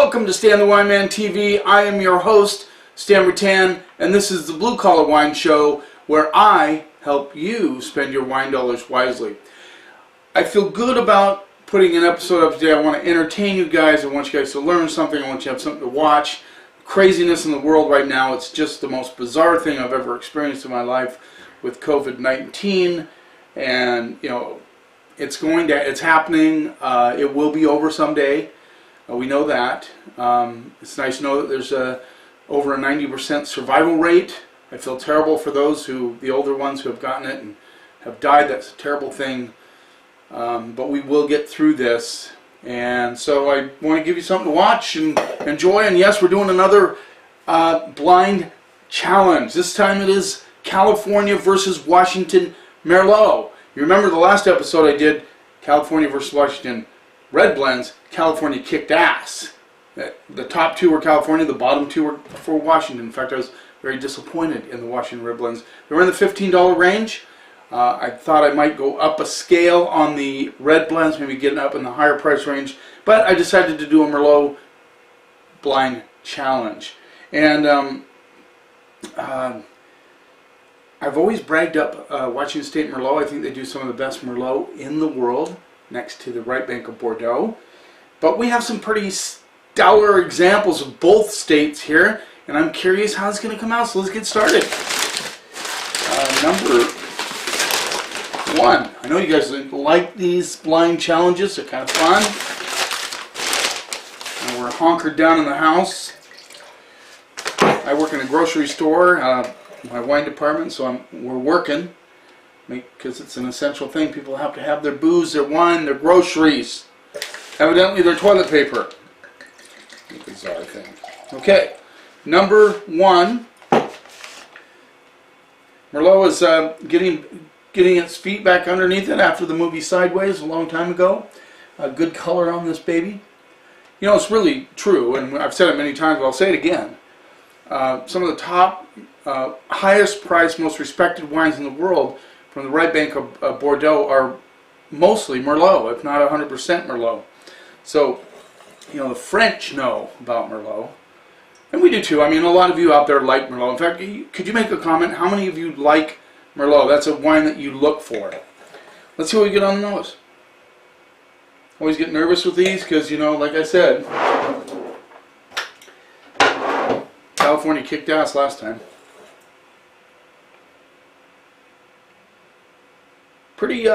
Welcome to Stan the Wine Man TV. I am your host, Stan Rattan, and this is the Blue Collar Wine Show where I help you spend your wine dollars wisely. I feel good about putting an episode up today. I want to entertain you guys. I want you guys to learn something. I want you to have something to watch. Craziness in the world right now. It's just the most bizarre thing I've ever experienced in my life with COVID-19, and you know, it's happening. It will be over someday. We know that. It's nice to know that there's over a 90% survival rate. I feel terrible for those the older ones who have gotten it and have died. That's a terrible thing. But we will get through this. And so I want to give you something to watch and enjoy. And yes, we're doing another blind challenge. This time it is California versus Washington Merlot. You remember the last episode I did, California versus Washington Red Blends. California kicked ass. The top two were California, the bottom two were for Washington. In fact, I was very disappointed in the Washington Red Blends. They were in the $15 range. I thought I might go up a scale on the Red Blends, maybe getting up in the higher price range, but I decided to do a Merlot blind challenge. And I've always bragged up Washington State Merlot. I think they do some of the best Merlot in the world, next to the right bank of Bordeaux. But we have some pretty stellar examples of both states here, and I'm curious how it's going to come out, so let's get started. Number one. I know you guys like these blind challenges. They're kind of fun. And we're honkered down in the house. I work in a grocery store, my wine department, so we're working because it's an essential thing. People have to have their booze, their wine, their groceries. Evidently, their toilet paper. A bizarre thing. Okay, number one. Merlot is getting its feet back underneath it after the movie Sideways a long time ago. A good color on this baby. You know, it's really true, and I've said it many times, but I'll say it again. Some of the top, highest priced, most respected wines in the world from the right bank of Bordeaux are mostly Merlot, if not 100% Merlot. So, you know, the French know about Merlot, and we do too. I mean, a lot of you out there like Merlot. In fact, could you make a comment? How many of you like Merlot? That's a wine that you look for. Let's see what we get on the nose. Always get nervous with these because, you know, like I said, California kicked ass last time. Pretty,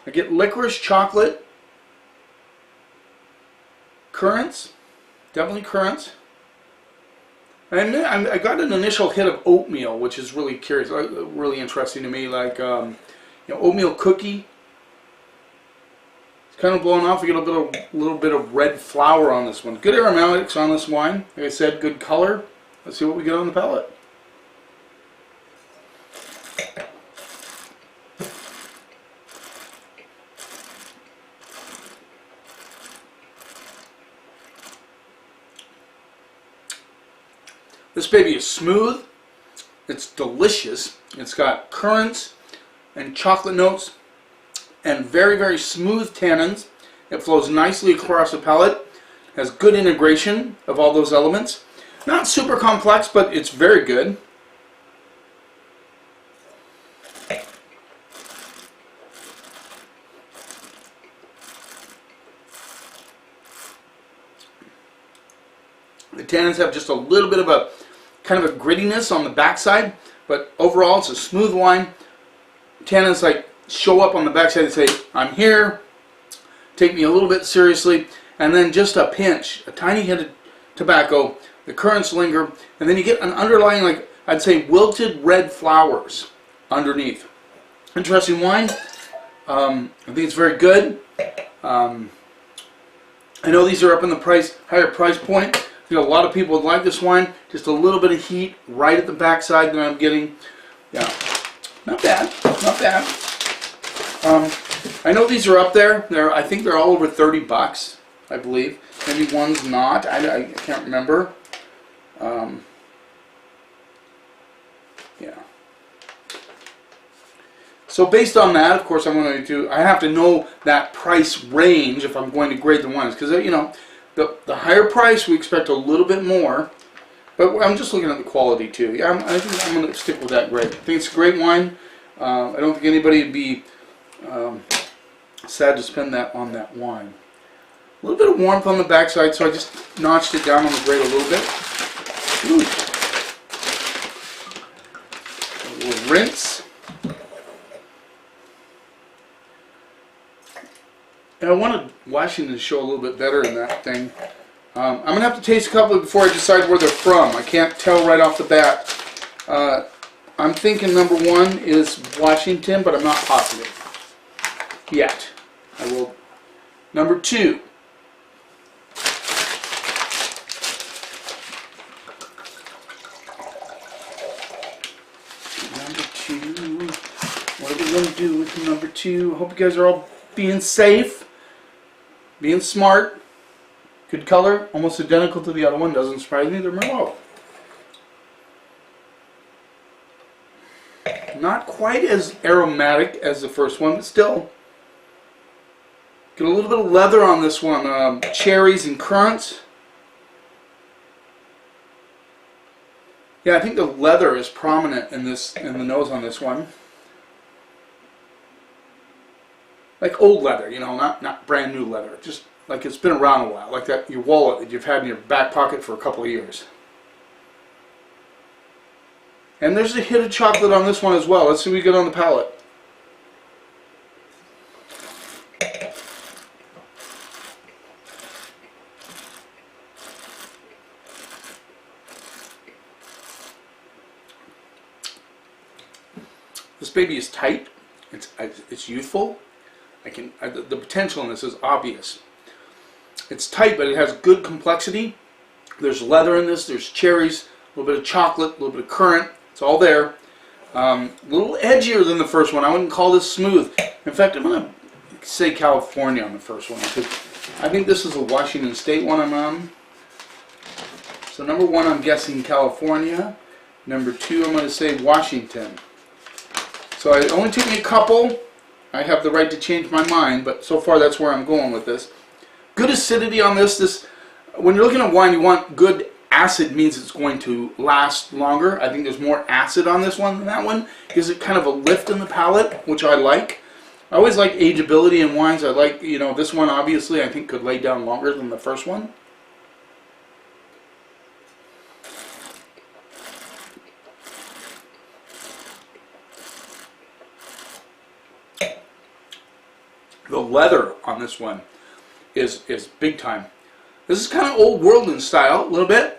I get licorice, chocolate, currants, definitely currants. I got an initial hit of oatmeal, which is really curious, really interesting to me. Like, you know, oatmeal cookie. It's kind of blowing off. We get a little bit of red flour on this one. Good aromatics on this wine. Like I said, good color. Let's see what we get on the palate. This baby is smooth, it's delicious, it's got currants and chocolate notes and very, very smooth tannins. It flows nicely across the palate, has good integration of all those elements. Not super complex, but it's very good. The tannins have just a little bit of a kind of a grittiness on the backside, but overall it's a smooth wine. Tannins like show up on the backside and say, I'm here, take me a little bit seriously, and then just a pinch, a tiny hit of tobacco, the currants linger, and then you get an underlying, like I'd say, wilted red flowers underneath. Interesting wine. I think it's very good. I know these are up in the higher price point. I think a lot of people would like this wine. Just a little bit of heat right at the backside that I'm getting. Yeah, not bad, not bad. I know these are up there. I think they're all over 30 bucks, I believe. Maybe one's not. I can't remember. Yeah. So based on that, of course, I have to know that price range if I'm going to grade the wines, because the higher price we expect a little bit more, but I'm just looking at the quality too. Yeah, I think I'm going to stick with that grade. I think it's a great wine. I don't think anybody would be sad to spend that on that wine. A little bit of warmth on the backside, so I just notched it down on the grade a little bit. Ooh. A little rinse. And I wanted Washington to show a little bit better in that thing. I'm going to have to taste a couple before I decide where they're from. I can't tell right off the bat. I'm thinking number 1 is Washington, but I'm not positive yet. I will. Number 2. What are we going to do with number 2? I hope you guys are all being safe, being smart. Good color, almost identical to the other one. Doesn't surprise me. They're Merlot. Not quite as aromatic as the first one, but still. Get a little bit of leather on this one. Cherries and currants. Yeah, I think the leather is prominent in the nose on this one. Like old leather, not brand new leather. Just like it's been around a while, like that your wallet that you've had in your back pocket for a couple of years. And there's a hit of chocolate on this one as well. Let's see what we get on the palate. This baby is tight. It's youthful. The potential in this is obvious. It's tight, but it has good complexity. There's leather in this. There's cherries, a little bit of chocolate, a little bit of currant. It's all there. A little edgier than the first one. I wouldn't call this smooth. In fact, I'm going to say California on the first one, because I think this is a Washington State one I'm on. So number 1, I'm guessing California. Number 2, I'm going to say Washington. So it only took me a couple. I have the right to change my mind, but so far that's where I'm going with this. Good acidity on this. When you're looking at wine, you want good acid. Means it's going to last longer. I think there's more acid on this one than that one. Gives it kind of a lift in the palate, which I like. I always like ageability in wines. I like, this one obviously I think could lay down longer than the first one. The leather on this one is big time. This is kind of old world in style, a little bit.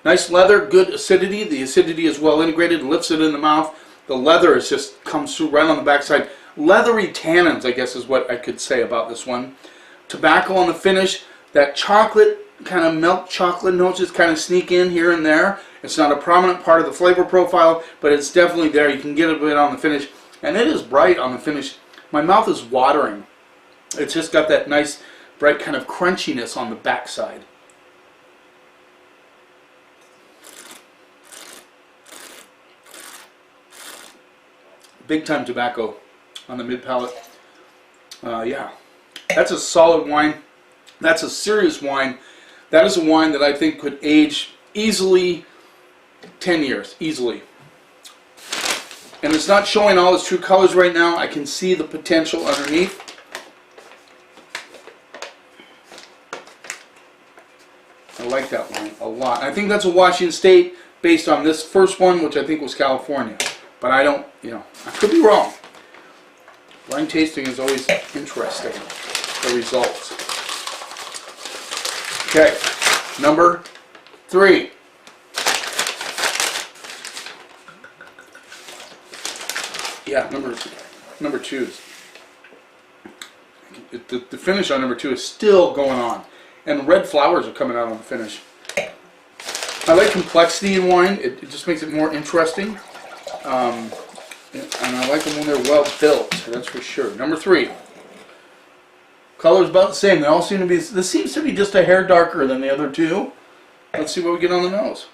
Nice leather, good acidity. The acidity is well integrated and lifts it in the mouth. The leather is just comes through right on the backside. Leathery tannins, I guess is what I could say about this one. Tobacco on the finish. That chocolate, kind of milk chocolate notes just kind of sneak in here and there. It's not a prominent part of the flavor profile, but it's definitely there. You can get a bit on the finish. And it is bright on the finish. My mouth is watering. It's just got that nice, bright kind of crunchiness on the backside. Big time tobacco on the mid palate. Yeah, that's a solid wine. That's a serious wine. That is a wine that I think could age easily 10 years, easily. And it's not showing all its true colors right now. I can see the potential underneath. I like that wine a lot. I think that's a Washington State based on this first one, which I think was California. But I don't, I could be wrong. Wine tasting is always interesting, the results. Okay, number 3. Yeah, number 2 is the finish on number 2 is still going on, and red flowers are coming out on the finish. I like complexity in wine. It just makes it more interesting, and I like them when they're well built. That's for sure. Number 3. Color's about the same. They all seem to be. This seems to be just a hair darker than the other 2. Let's see what we get on the nose.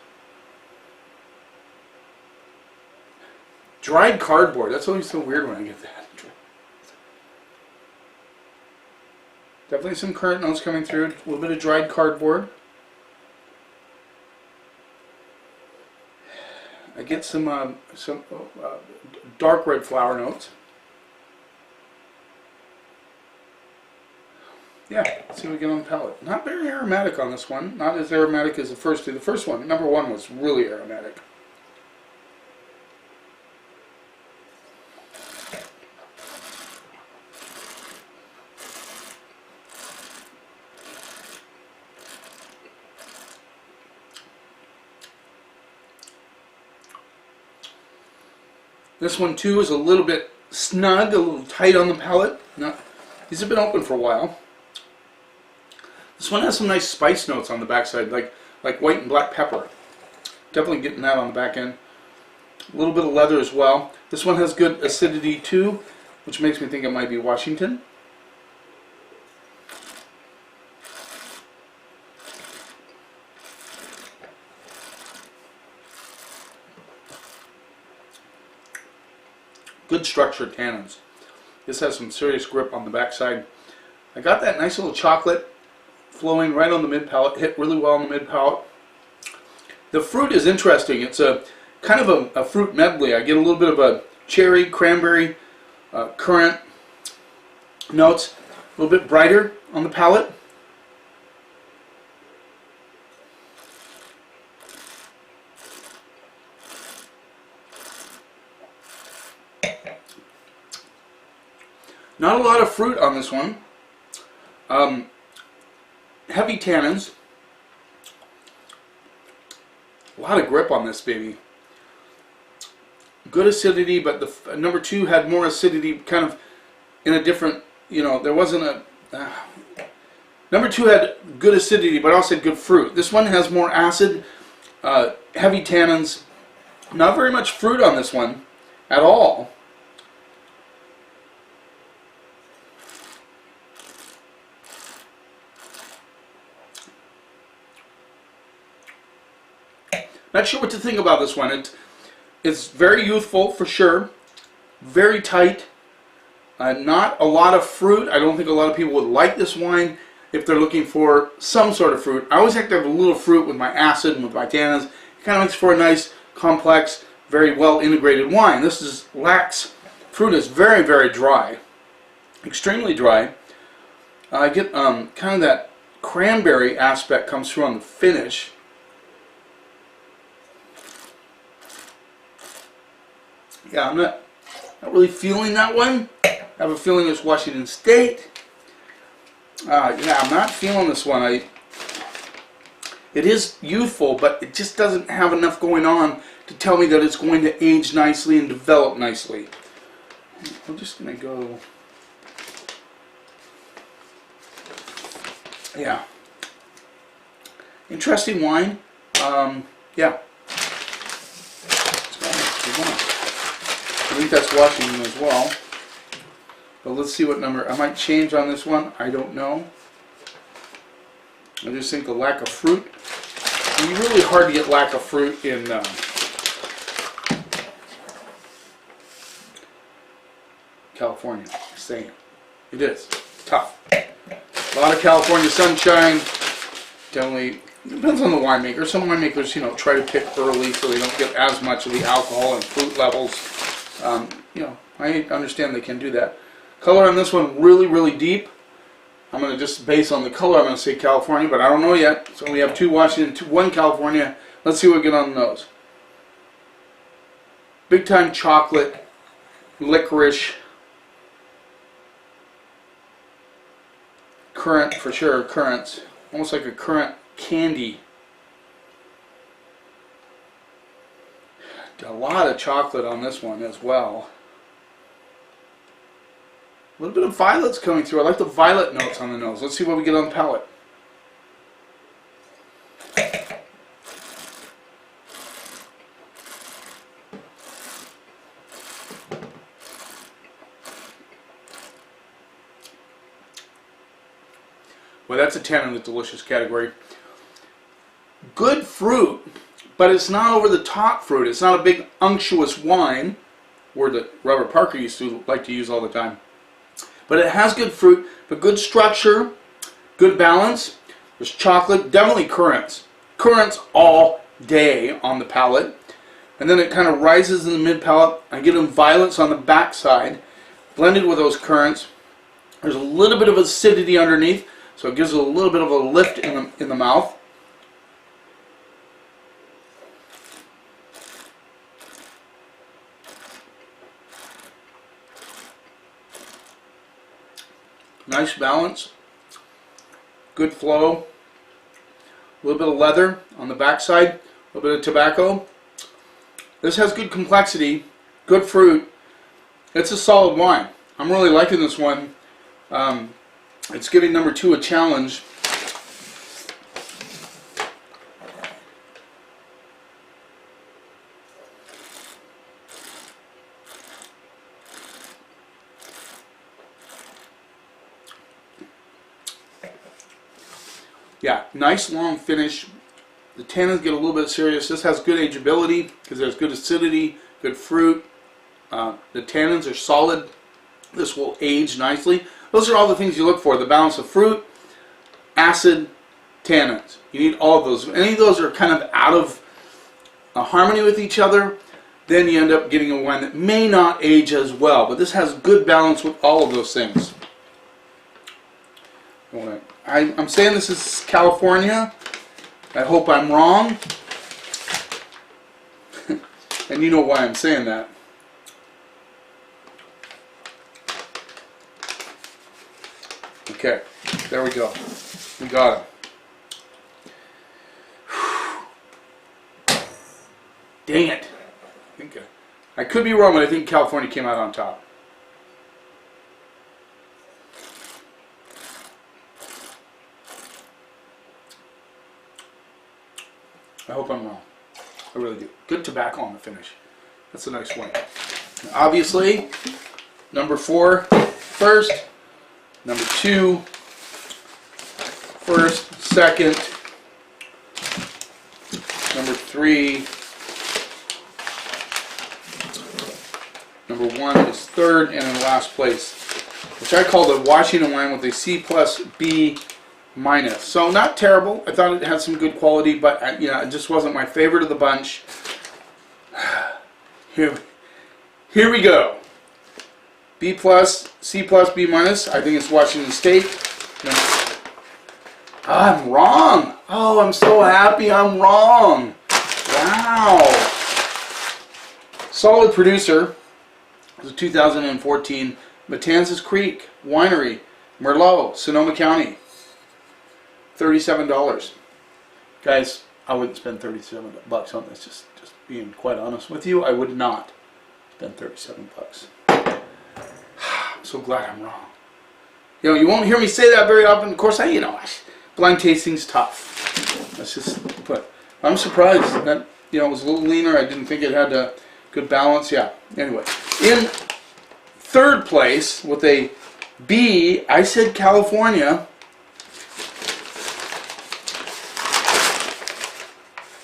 Dried cardboard. That's always so weird when I get that. Definitely some currant notes coming through. A little bit of dried cardboard. I get some dark red flower notes. Yeah, let's see what we get on the palate. Not very aromatic on this one. Not as aromatic as the first two. The first one, number one, was really aromatic. This one too is a little bit snug, a little tight on the palate. These have been open for a while. This one has some nice spice notes on the backside, like white and black pepper. Definitely getting that on the back end. A little bit of leather as well. This one has good acidity too, which makes me think it might be Washington. Good structured tannins. This has some serious grip on the backside. I got that nice little chocolate flowing right on the mid palate, hit really well on the mid palate. The fruit is interesting. It's a kind of a fruit medley. I get a little bit of a cherry, cranberry, currant notes, a little bit brighter on the palate. Not a lot of fruit on this one. Heavy tannins. A lot of grip on this baby. Good acidity, but the number two had more acidity, kind of in a different, there wasn't a... number two had good acidity, but also had good fruit. This one has more acid, heavy tannins. Not very much fruit on this one at all. Not sure what to think about this one. It's very youthful for sure, very tight, not a lot of fruit. I don't think a lot of people would like this wine if they're looking for some sort of fruit. I always like to have a little fruit with my acid and with my tannins. It kind of makes for a nice, complex, very well integrated wine. This lacks fruit. Is very, very dry, extremely dry. I get kind of that cranberry aspect comes through on the finish. Yeah, I'm not really feeling that one. I have a feeling it's Washington State. Yeah, I'm not feeling this one. It is youthful, but it just doesn't have enough going on to tell me that it's going to age nicely and develop nicely. I'm just going to go... Yeah. Interesting wine. Yeah. I think that's Washington as well. But let's see what number. I might change on this one. I don't know. I just think the lack of fruit. It's really hard to get lack of fruit in California. I'm saying it is tough. A lot of California sunshine. Definitely depends on the winemaker. Some winemakers, try to pick early so they don't get as much of the alcohol and fruit levels. I understand they can do that. Color on this one really, really deep. I'm going to just base on the color. I'm going to say California, but I don't know yet. So we have two Washington, one California. Let's see what we get on the nose. Big time chocolate, licorice, currant for sure. Currants, almost like a currant candy. A lot of chocolate on this one as well. A little bit of violets coming through. I like the violet notes on the nose. Let's see what we get on the palate. Well, that's a 10 in the delicious category. Good fruit, but it's not over the top fruit. It's not a big unctuous wine. word that Robert Parker used to like to use all the time. But it has good fruit, but good structure, good balance. There's chocolate, definitely currants. Currants all day on the palate. And then it kind of rises in the mid-palate. I get them violets on the back side, blended with those currants. There's a little bit of acidity underneath, so it gives it a little bit of a lift in the mouth. Nice balance, good flow, a little bit of leather on the backside, a little bit of tobacco. This has good complexity, good fruit. It's a solid wine. I'm really liking this one. It's giving number 2 a challenge. Yeah, nice long finish. The tannins get a little bit serious. This has good ageability because there's good acidity, good fruit. The tannins are solid. This will age nicely. Those are all the things you look for. The balance of fruit, acid, tannins. You need all of those. If any of those are kind of out of harmony with each other, then you end up getting a wine that may not age as well. But this has good balance with all of those things. I'm saying this is California. I hope I'm wrong. And you know why I'm saying that. Okay, there we go. We got him. Dang it. I could be wrong, but I think California came out on top. I hope I'm wrong. I really do. Good tobacco on the finish. That's a nice one. Obviously, number 4 first, number 2 first, second, number 3, number 1 is third, and in last place, which I call the Washington wine with a C+B-. So not terrible. I thought it had some good quality, but it just wasn't my favorite of the bunch. Here we go. B+, C+B-. I think it's Washington State. No. I'm wrong. Oh, I'm so happy I'm wrong. Wow. Solid producer. It was a 2014 Matanzas Creek Winery, Merlot, Sonoma County. $37. Guys, I wouldn't spend $37 on this, just being quite honest with you. I would not spend $37. I'm so glad I'm wrong. You won't hear me say that very often. Of course, blind tasting's tough. That's just, but I'm surprised that, it was a little leaner. I didn't think it had a good balance. Yeah, anyway. In third place with a B, I said California.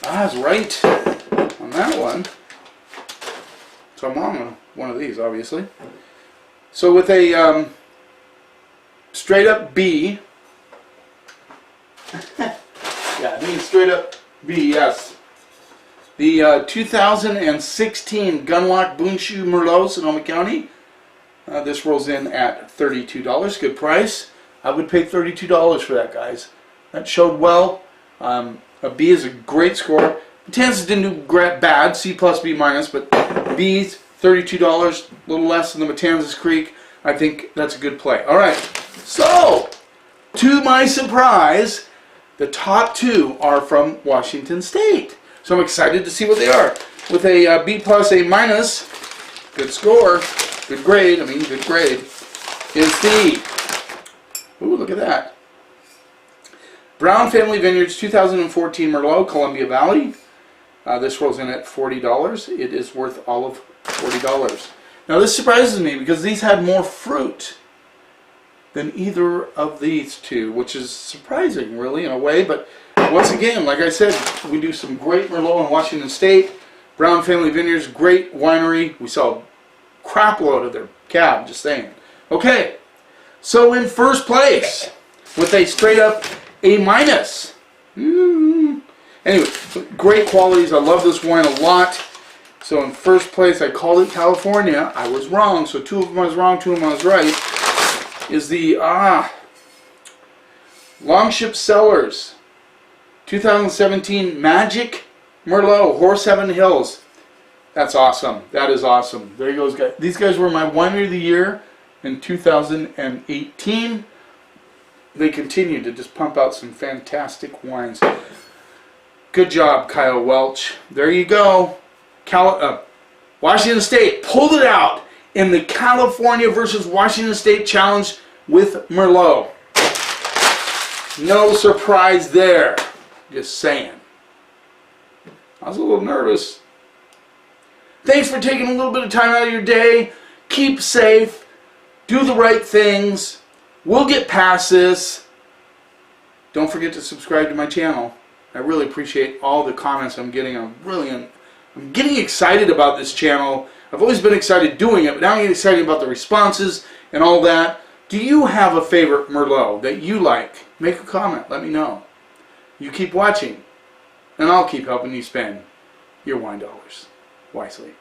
I was right on that one. So I'm wrong on one of these, obviously. So with a straight up B. Yeah, I mean straight up B, yes. The 2016 Gunlock Boonshoe Merlot, Sonoma County. This rolls in at $32. Good price. I would pay $32 for that, guys. That showed well. A B is a great score. Matanzas didn't do bad, C+B-, but B's $32, a little less than the Matanzas Creek. I think that's a good play. All right, so to my surprise, the top 2 are from Washington State. So I'm excited to see what they are. With a B+, A-, good score, good grade, good grade, is the, ooh, look at that. Brown Family Vineyards 2014 Merlot, Columbia Valley. This rolls in at $40. It is worth all of $40. Now this surprises me because these had more fruit than either of these two, which is surprising really in a way, but once again, like I said, we do some great Merlot in Washington State. Brown Family Vineyards, great winery. We sell crap load of their cab, just saying. Okay, so in first place, with a straight up A-. Anyway, great qualities. I love this wine a lot. So in first place, I called it California. I was wrong, so 2 of them I was wrong, 2 of them I was right. Is the Longship Cellars 2017 Magic Merlot, Horse Heaven Hills. That's awesome. That is awesome. There you go, guys. These guys were my Winery of the Year in 2018. They continue to just pump out some fantastic wines. Good job, Kyle Welch. There you go. Washington State pulled it out in the California versus Washington State Challenge with Merlot. No surprise there. Just saying. I was a little nervous. Thanks for taking a little bit of time out of your day. Keep safe. Do the right things. We'll get past this. Don't forget to subscribe to my channel. I really appreciate all the comments I'm getting. I'm getting excited about this channel. I've always been excited doing it, but now I'm getting excited about the responses and all that. Do you have a favorite Merlot that you like? Make a comment. Let me know. You keep watching, and I'll keep helping you spend your wine dollars wisely.